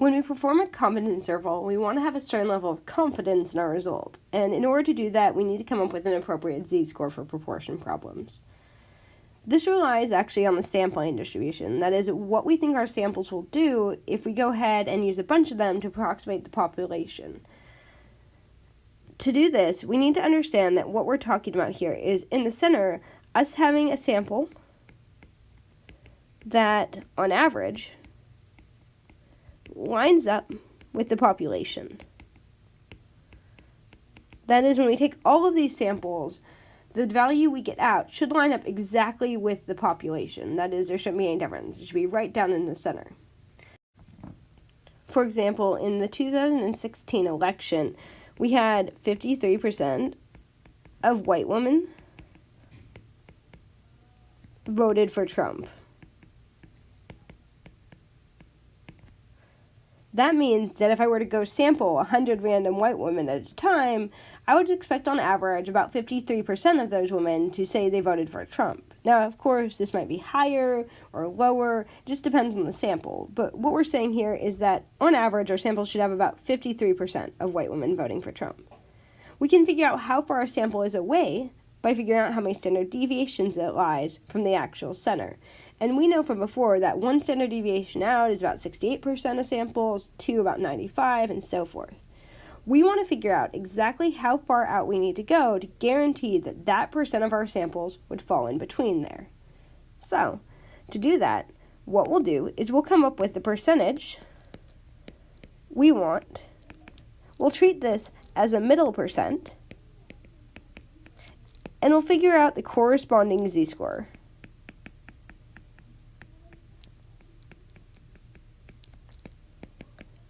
When we perform a confidence interval, we want to have a certain level of confidence in our result. And in order to do that, we need to come up with an appropriate z-score for proportion problems. This relies actually on the sampling distribution. That is, what we think our samples will do if we go ahead and use a bunch of them to approximate the population. To do this, we need to understand that what we're talking about here is, in the center, us having a sample that, on average, lines up with the population. That is, when we take all of these samples, the value we get out should line up exactly with the population. That is, there shouldn't be any difference. It should be right down in the center. For example, in the 2016 election, we had 53% of white women voted for Trump. That means that if I were to go sample 100 random white women at a time, I would expect on average about 53% of those women to say they voted for Trump. Now, of course, this might be higher or lower, it just depends on the sample. But what we're saying here is that on average, our sample should have about 53% of white women voting for Trump. We can figure out how far our sample is away by figuring out how many standard deviations it lies from the actual center. And we know from before that one standard deviation out is about 68% of samples, 2 about 95, and so forth. We want to figure out exactly how far out we need to go to guarantee that that percent of our samples would fall in between there. So, to do that, what we'll do is we'll come up with the percentage we want. We'll treat this as a middle percent, and we'll figure out the corresponding z-score.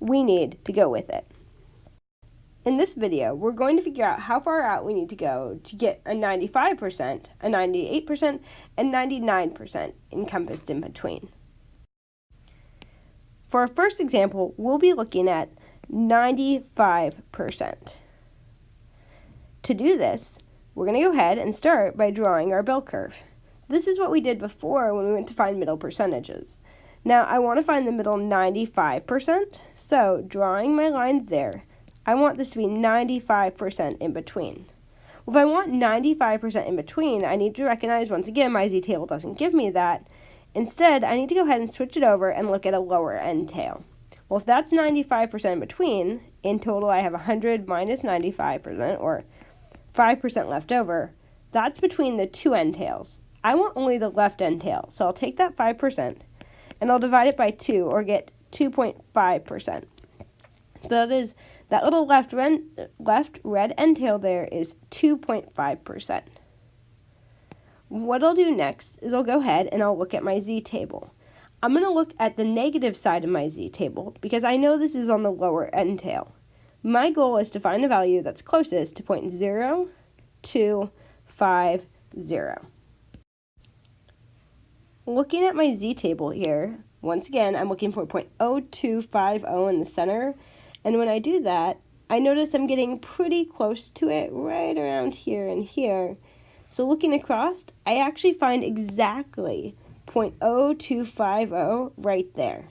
We need to go with it. In this video, we're going to figure out how far out we need to go to get a 95%, a 98%, and 99% encompassed in between. For our first example, we'll be looking at 95%. To do this, we're going to go ahead and start by drawing our bell curve. This is what we did before when we went to find middle percentages. Now, I want to find the middle 95%, so drawing my lines there, I want this to be 95% in between. Well, if I want 95% in between, I need to recognize, once again, my z-table doesn't give me that. Instead, I need to go ahead and switch it over and look at a lower end tail. Well, if that's 95% in between, in total I have 100 minus 95%, or 5% left over. That's between the two end tails. I want only the left end tail, so I'll take that 5%, and I'll divide it by 2, or get 2.5%. So that is, that little left red end tail there is 2.5%. What I'll do next is I'll go ahead and I'll look at my z-table. I'm going to look at the negative side of my z-table because I know this is on the lower end tail. My goal is to find a value that's closest to 0.0250. Looking at my z-table here, once again, I'm looking for 0.0250 in the center, and when I do that, I notice I'm getting pretty close to it, right around here and here. So looking across, I actually find exactly 0.0250 right there.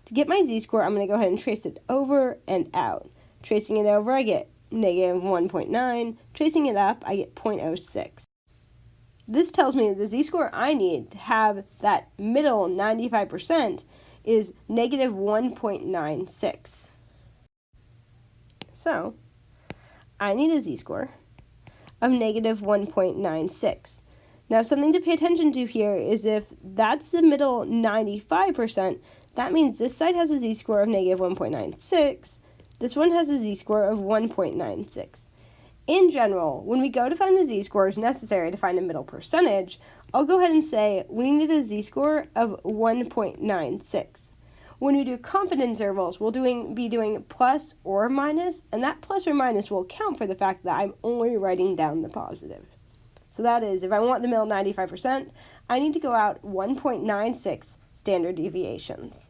To get my z-score, I'm going to go ahead and trace it over and out. Tracing it over, I get negative 1.9. Tracing it up, I get 0.06. This tells me the z-score I need to have that middle 95% is negative 1.96. So, I need a z-score of negative 1.96. Now, something to pay attention to here is if that's the middle 95%, that means this side has a z-score of negative 1.96. This one has a z-score of 1.96. In general, when we go to find the z-scores necessary to find a middle percentage, I'll go ahead and say we need a z-score of 1.96. When we do confidence intervals, we'll be doing plus or minus, and that plus or minus will account for the fact that I'm only writing down the positive. So that is, if I want the middle 95%, I need to go out 1.96 standard deviations.